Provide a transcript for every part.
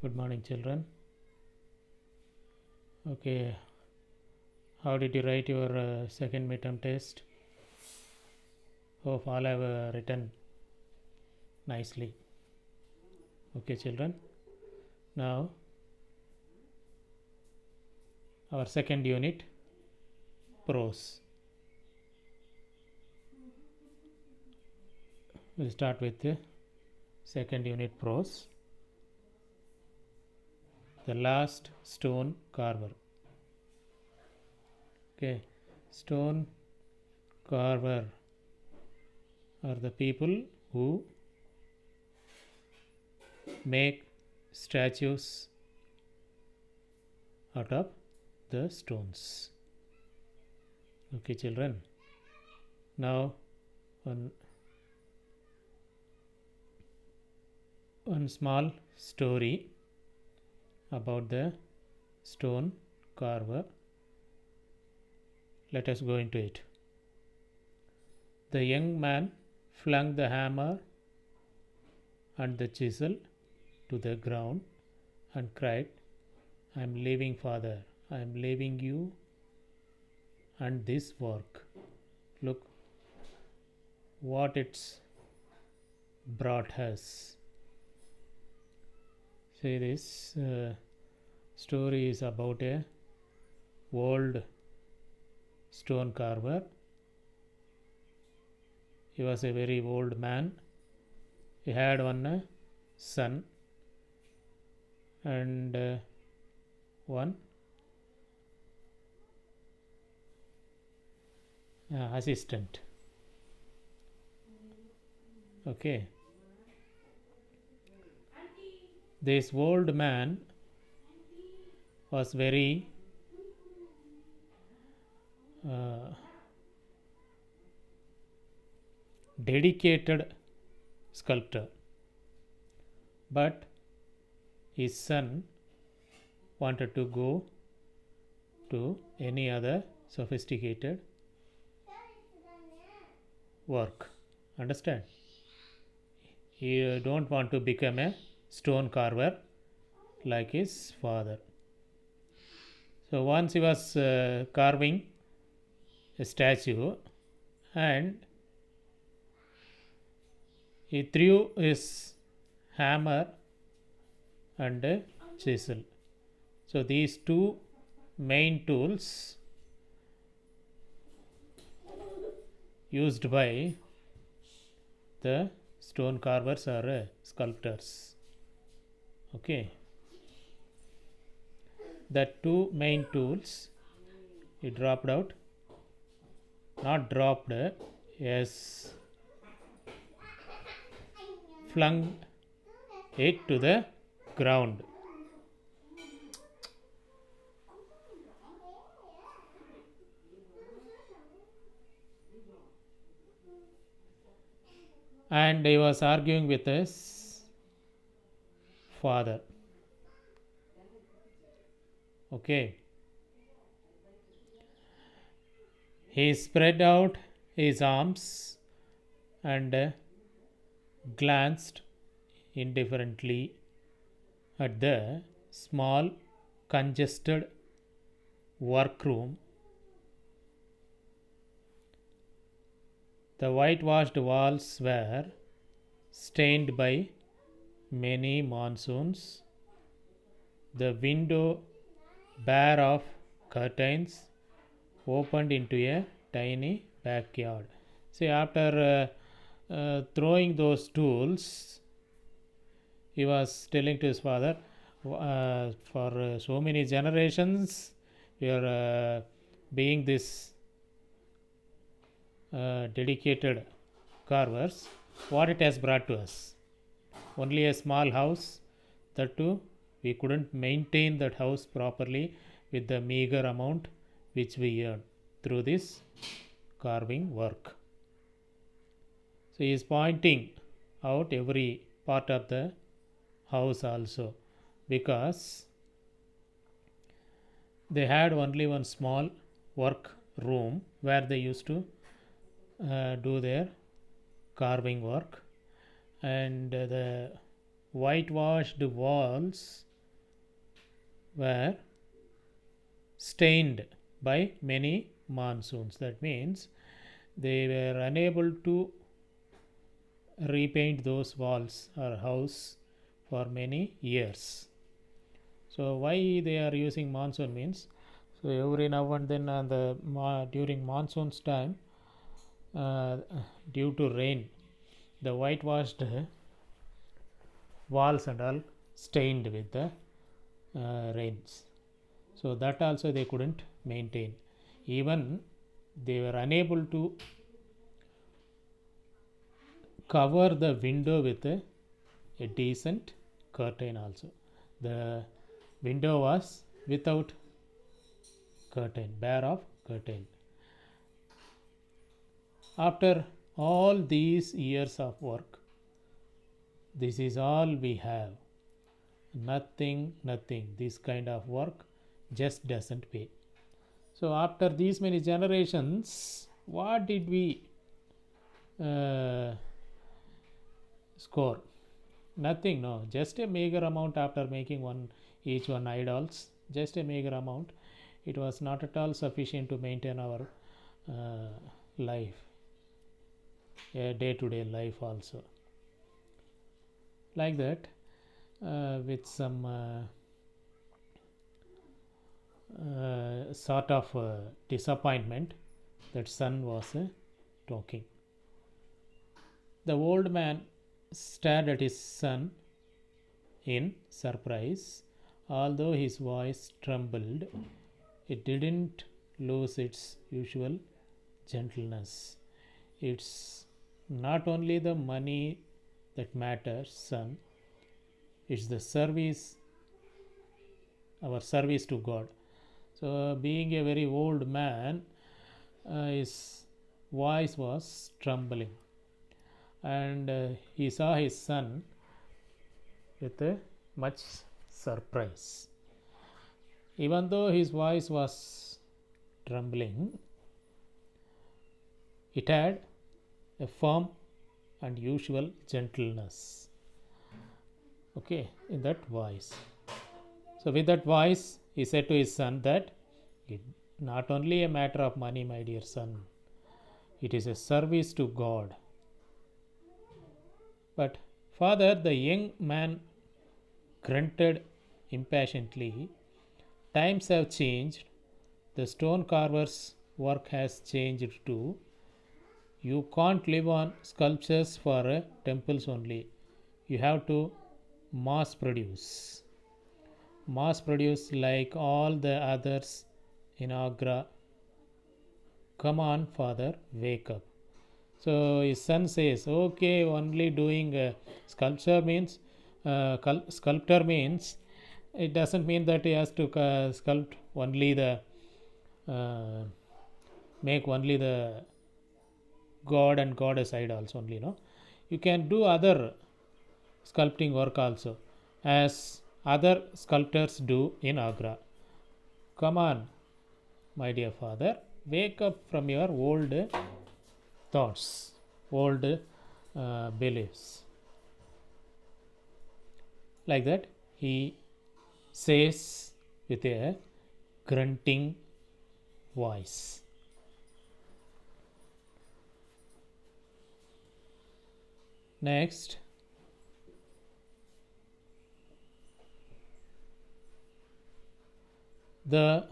Good morning, children. Okay, how did you write your second midterm test? Hope all have written nicely. Okay, children. Now, our second unit, prose. We'll start with the second unit, prose. The last stone carver. Okay, stone carver are the people who make statues out of the stones. Okay, children. Now, one small story about the stone carver. Let us go into it. The young man flung the hammer and the chisel to the ground and cried, I am leaving, father. I am leaving you and this work. Look what it's brought us. See, this story is about a old stone carver. He was a very old man. He had one son and one assistant. Okay. This old man was very dedicated sculptor, but his son wanted to go to any other sophisticated work. Understand? He don't want to become a stone carver like his father. So once he was carving a statue and he threw his hammer and a chisel. So these two main tools used by the stone carvers or sculptors. Okay. That two main tools he dropped out. Not dropped, yes, flung it to the ground. And he was arguing with his father. Okay. He spread out his arms and glanced indifferently at the small, congested workroom. The whitewashed walls were stained by many monsoons. The window, bare of curtains, opened into a tiny backyard. See, after throwing those tools, he was telling to his father, for so many generations, we are being this dedicated carvers. What it has brought to us? Only a small house, that too, we couldn't maintain that house properly with the meager amount which we earn through this carving work. So he is pointing out every part of the house also, because they had only one small work room where they used to do their carving work, and the whitewashed walls were stained by many monsoons. That means they were unable to repaint those walls or house for many years. So why they are using monsoon means, so every now and then on the during monsoon's time, uh, due to rain, the whitewashed walls and all stained with the rains. So that also they couldn't maintain. Even they were unable to cover the window with a decent curtain also. The window was without curtain, bare of curtain. After all these years of work, this is all we have. Nothing. This kind of work just doesn't pay. So after these many generations, what did we score? Nothing, no. Just a meager amount after making each one idols. Just a meager amount. It was not at all sufficient to maintain our life, a day-to-day life also. Like that, with some sort of disappointment, that son was talking. The old man stared at his son in surprise. Although his voice trembled, it didn't lose its usual gentleness. It's not only the money that matters, son, it's the service, our service to God. So, being a very old man, his voice was trembling, and he saw his son with much surprise. Even though his voice was trembling, it had a firm and usual gentleness, okay, in that voice. So with that voice, he said to his son that it not only a matter of money, my dear son, it is a service to God. But father, the young man grunted impatiently. Times have changed. The stone carver's work has changed too. You can't live on sculptures for temples only. You have to mass produce. Mass produce like all the others in Agra. Come on, father, wake up. So his son says, okay, only doing sculpture means, sculptor means, it doesn't mean that he has to sculpt only the, make only the god and goddess idols only, no. You can do other sculpting work also, as other sculptors do in Agra. Come on, my dear father, wake up from your old thoughts, old beliefs. Like that, he says with a grunting voice. Next, the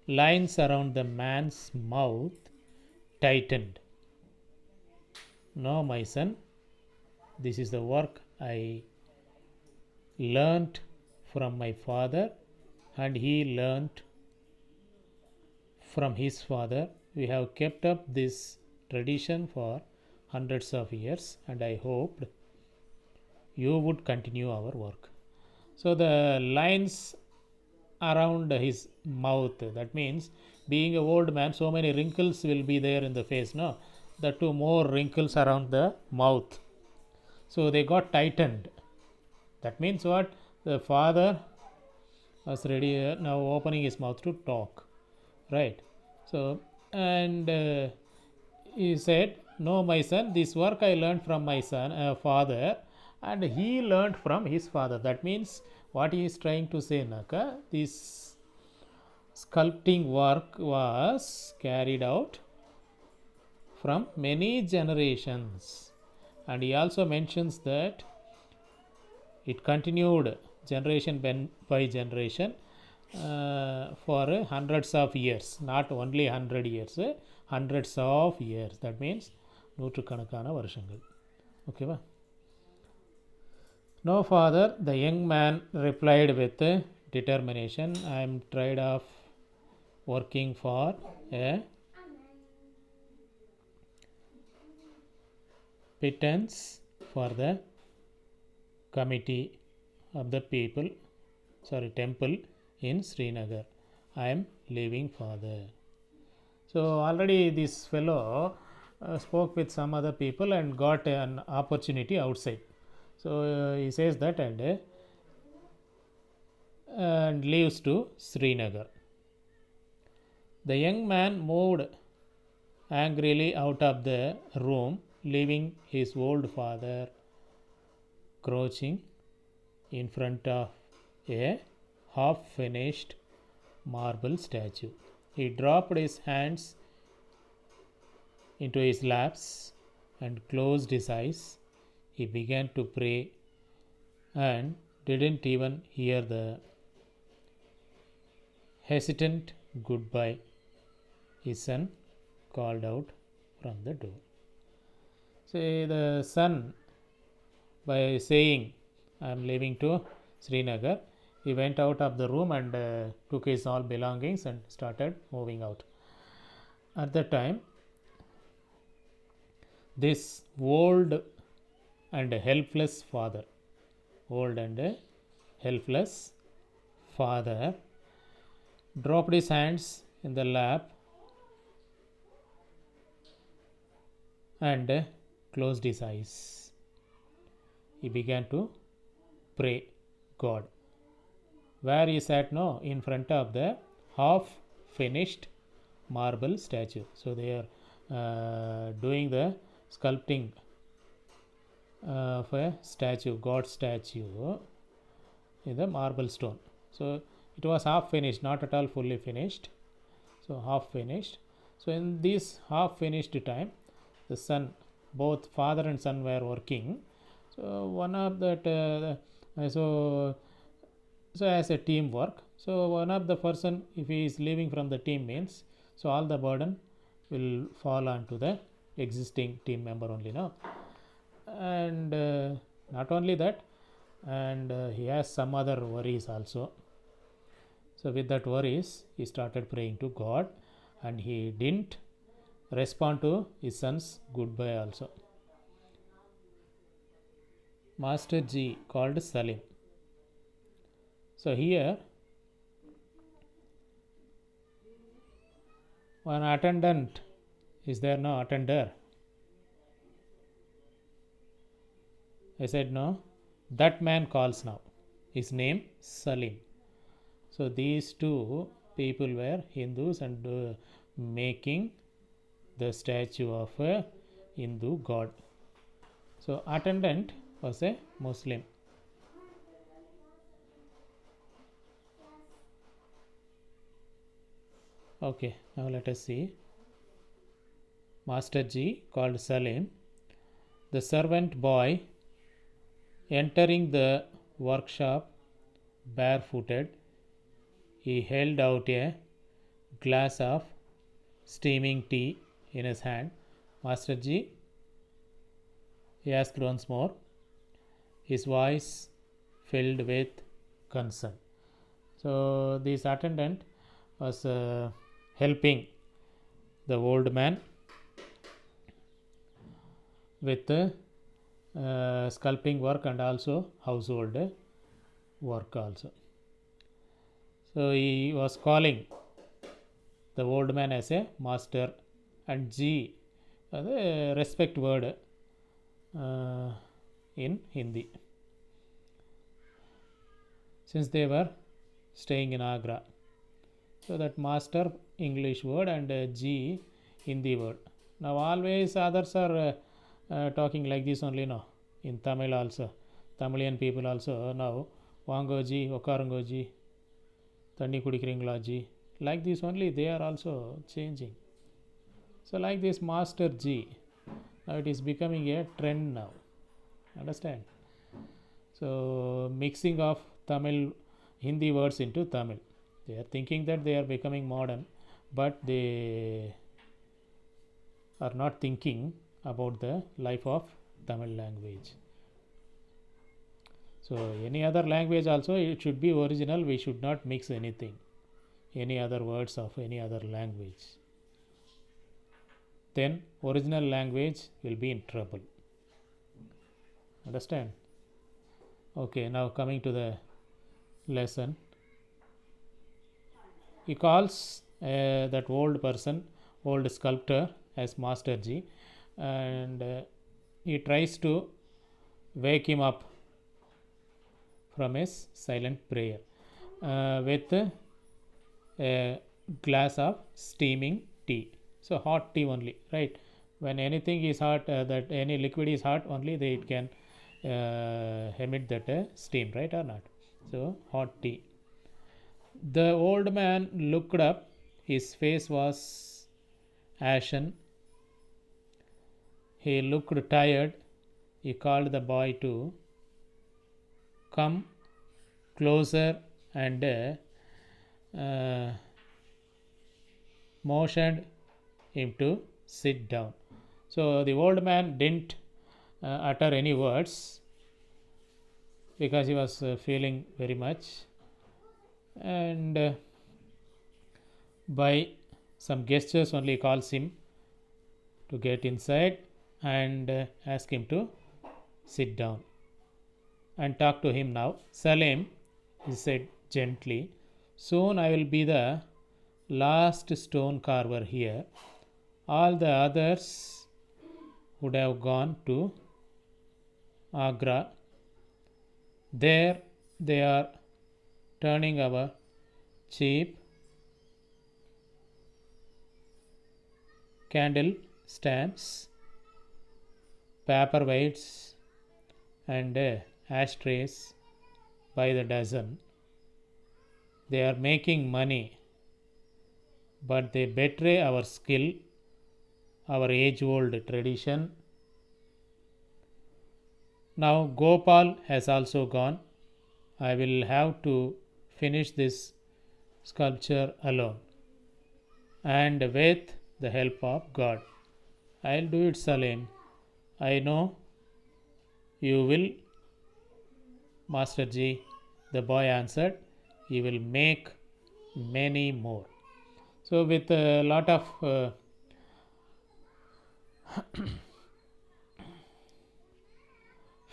lines around the man's mouth tightened. No, my son, this is the work I learnt from my father, and he learnt from his father. We have kept up this tradition for hundreds of years, and I hoped you would continue our work. So the lines around his mouth, that means being an old man, so many wrinkles will be there in the face, no, the two more wrinkles around the mouth, so they got tightened. That means what? The father was ready now opening his mouth to talk, right? So, and he said, no, my son, this work I learned from my son father, and he learned from his father. That means What he is trying to say naka, this sculpting work was carried out from many generations, and he also mentions that it continued generation by generation for hundreds of years, not only 100 years, hundreds of years. That means நூற்றுக்கணக்கான வருஷங்கள். ஓகேவா? No, father, the young man replied with determination. I am tired of working for a pittance for the committee of the temple in Srinagar. I am leaving, father. So already this fellow spoke with some other people and got an opportunity outside. So he says that and leaves to Srinagar. The young man moved angrily out of the room, leaving his old father crouching in front of a half-finished marble statue. He dropped his hands into his laps and closed his eyes. He began to pray and didn't even hear the hesitant goodbye his son called out from the door. Say the son, by saying I am leaving to Srinagar, he went out of the room and took his all belongings and started moving out. At that time, this old and helpless father dropped his hands in the lap and closed his eyes. He began to pray God. Where he sat now? In front of the half finished marble statue. So they are doing the sculpting of a statue, God statue, in the marble stone. So it was half finished, not at all fully finished. So half finished. So in this half finished time, the son, both father and son were working. So one of that so as a teamwork, so one of the person, if he is leaving from the team, means so all the burden will fall onto the existing team member only now. And not only that, and he has some other worries also. So with that worries, he started praying to God, and he didn't respond to his son's goodbye also. Master G called Salim. So here one attendant, is there no attender? I said no. That man calls now. His name Salim. So these two people were Hindus and making the statue of a Hindu god. So attendant was a Muslim. Okay, now let us see. Master G called Salim. The servant boy, entering the workshop barefooted, he held out a glass of steaming tea in his hand. Master G, he asked once more, his voice filled with concern. So this attendant was helping the old man with sculpting work and also household work also. So he was calling the old man as a master, and G the respect word in Hindi, since they were staying in Agra. So that master English word and G Hindi word. Now always others are talking like this only now. In Tamil also, Tamilian people also now வாங்கோஜி உக்காருங்கோஜி தண்ணி குடிக்கிறீங்களாஜி. Like this only they are also changing. So like this master G, now it is becoming a trend now. Understand? So mixing of Tamil Hindi words into Tamil. They are thinking that they are becoming modern, but they are not thinking about the life of Tamil language. So any other language also, it should be original. We should not mix anything, any other words of any other language. Then original language will be in trouble. Understand? Okay, now coming to the lesson. He calls that old person, old sculptor, as Master G, and he tries to wake him up from his silent prayer with a glass of steaming tea. So hot tea only, right? When anything is hot, that any liquid is hot, only it can emit that steam, right or not? So hot tea. The old man looked up. His face was ashen. He looked tired. He called the boy to come closer and motioned him to sit down. So the old man didn't utter any words because he was feeling very much, and by some gestures only calls him to get inside and ask him to sit down and talk to him now. Salim, he said gently, soon I will be the last stone carver here. All the others would have gone to Agra. There they are turning our cheap candle stamps, paperweights, and ashtrays by the dozen. They are making money, but they betray our skill, our age-old tradition. Now Gopal has also gone. I will have to finish this sculpture alone, and with the help of God. I'll do it, Salim. I know you will, Master G. The boy answered, he will make many more. So with a lot of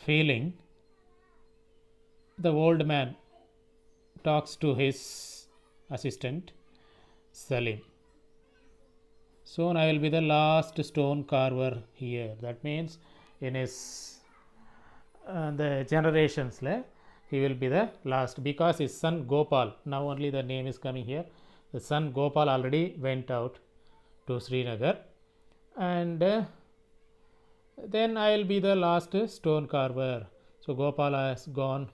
feeling, the old man talks to his assistant Salim. Soon I will be the last stone carver here. That means in his the generations, he will be the last, because his son Gopal, now only the name is coming here. The son Gopal already went out to Srinagar, and then I will be the last stone carver. So Gopal has gone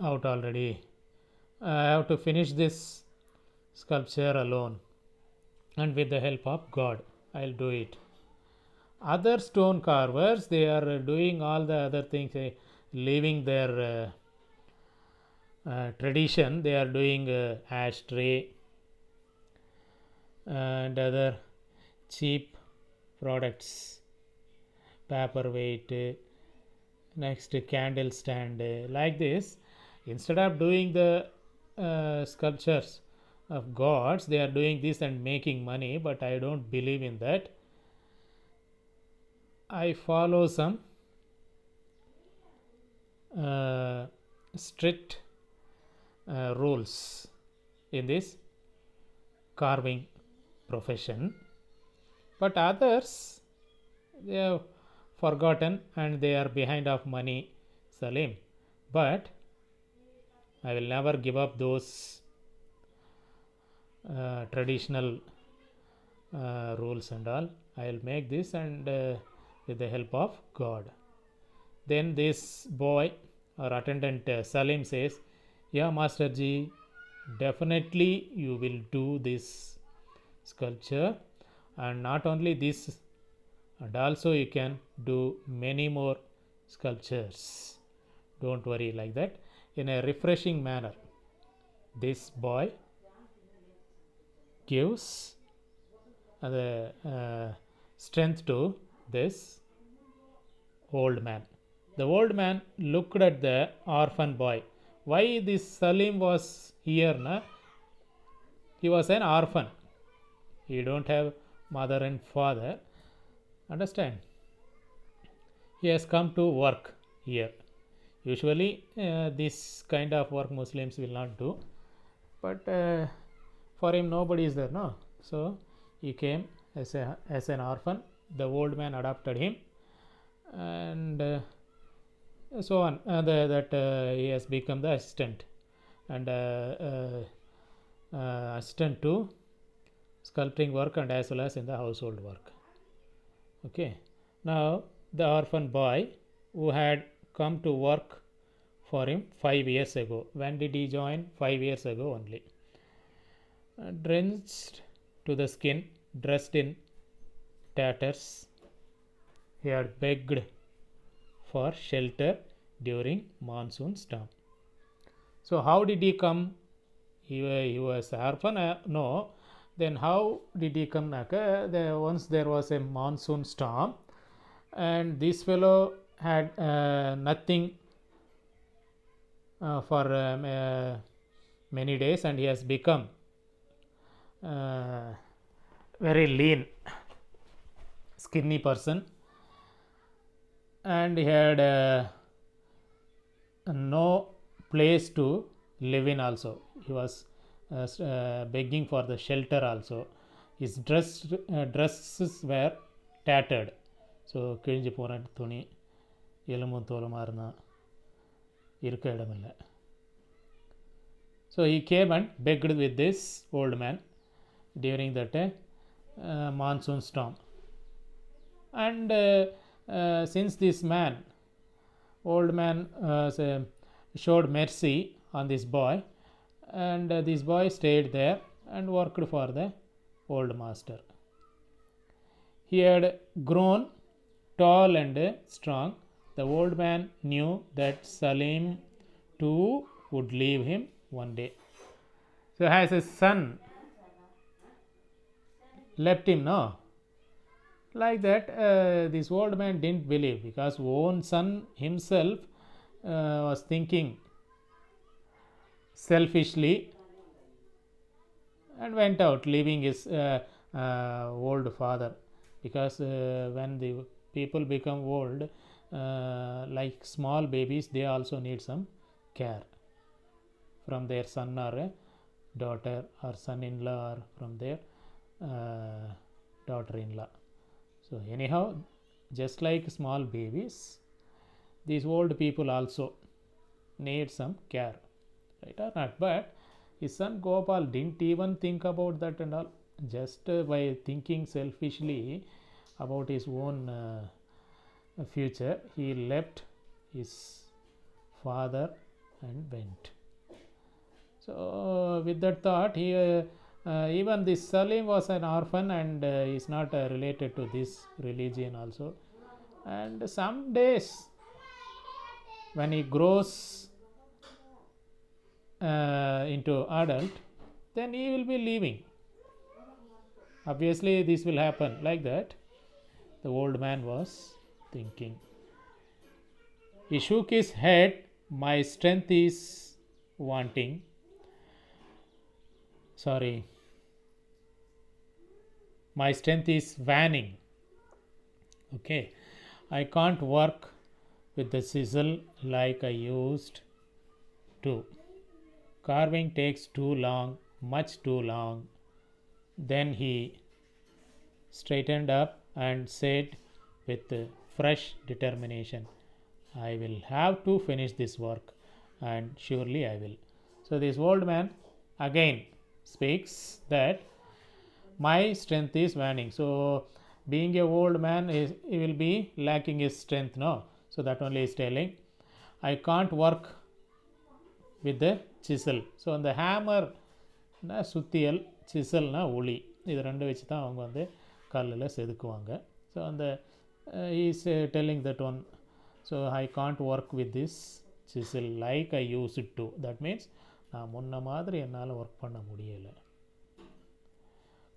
out already. I have to finish this sculpture alone, and with the help of God I'll do it. Other stone carvers, they are doing all the other things, leaving their tradition. They are doing ashtray and other cheap products, paperweight, next candle stand, like this. Instead of doing the sculptures of gods, they are doing this and making money, but I don't believe in that. I follow some strict rules in this carving profession, but others, they have forgotten and they are behind of money, Salim. But I will never give up those traditional rules and all. I will make this, and with the help of God. Then this boy or attendant Salim says, yeah, Master Ji, definitely you will do this sculpture, and not only this, and also you can do many more sculptures. Don't worry, like that. In a refreshing manner, this boy gives the strength to this old man. The old man looked at the orphan boy. Why this Salim was here? Na? He was an orphan. He don't have mother and father. Understand? He has come to work here. Usually, this kind of work Muslims will not do. But for him, nobody is there, no? So he came as an orphan. The old man adopted him, and so on. He has become the assistant, and assistant to sculpting work and as well as in the household work. Okay. Now the orphan boy who had come to work for him 5 years ago. When did he join? 5 years ago only. Drenched to the skin, dressed in tatters, he had begged for shelter during monsoon storm. So how did he come? He was orphan? No. Then how did he come? Once there was a monsoon storm, and this fellow had nothing for many days, and he has become very lean, skinny person, and he had no place to live in also. He was begging for the shelter also. His dresses were tattered. So கிழிஞ்சு போன துணி, எலும்பும் தோலுமாக இருந்தான், இருக்க இடமில்லை. So he came and begged with this old man during that monsoon storm. And since this old man showed mercy on this boy, and this boy stayed there and worked for the old master. He had grown tall and strong. The old man knew that Salim too would leave him one day. So as his son left him, no? Like that, this old man didn't believe, because own son himself was thinking selfishly and went out, leaving his old father. Because when the people become old, like small babies, they also need some care from their son or daughter, or son-in-law, or from their daughter-in-law. So anyhow, just like small babies, these old people also need some care, right or not? But his son Gopal didn't even think about that and all. Just by thinking selfishly about his own future, he left his father and went. So with that thought, he even this Salim was an orphan, and is not related to this religion also. And some days when he grows into adult, then he will be leaving. Obviously this will happen, like that the old man was thinking. He shook his head. My strength is wanting. My strength is waning. Okay, I can't work with the chisel like I used to. Carving takes too long, much too long. Then he straightened up and said with fresh determination, I will have to finish this work, and surely I will. So this old man again speaks that my strength is waning. So being a old man, he will be lacking his strength, no? So that only is telling. I can't work with the chisel. So அந்த ஹேமர்னா சுத்தியல், சிசல்னா ஒளி, இது ரெண்டு வச்சு தான் அவங்க வந்து கல்லில் செதுக்குவாங்க. So அந்த is telling that one, so I can't work with this chisel like I used to. that means நான் முன்ன மாதிரி என்னால் ஒர்க் பண்ண முடியலை.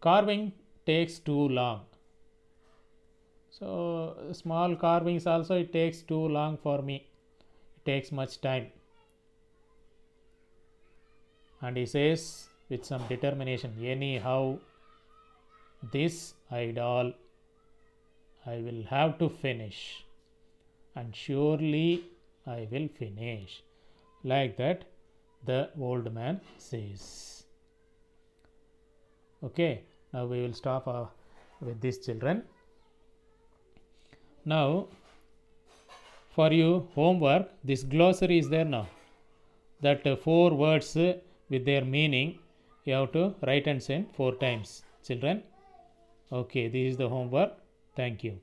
carving takes too long. So small carvings also it takes too long for me, it takes much time. And he says with some determination, anyhow this idol I will have to finish, and surely I will finish. Like that the old man says. Okay, now we will stop with these children. Now for you homework, this glossary is there now, that 4 words with their meaning you have to write and send 4 times, children. Okay, this is the homework. Thank you.